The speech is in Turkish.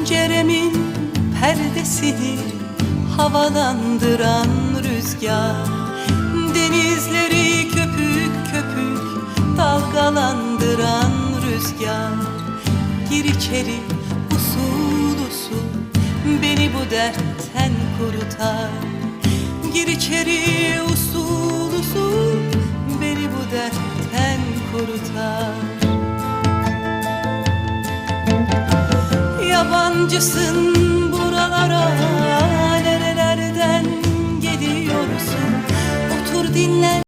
Penceremin perdesini havalandıran rüzgar, denizleri köpük köpük dalgalandıran rüzgar. Gir içeri usul usul, beni bu dertten kurutar. Gir içeri usul usul, beni bu dertten kurutar. Yabancısın buralara, nerelerden geliyorsun? Otur dinlen.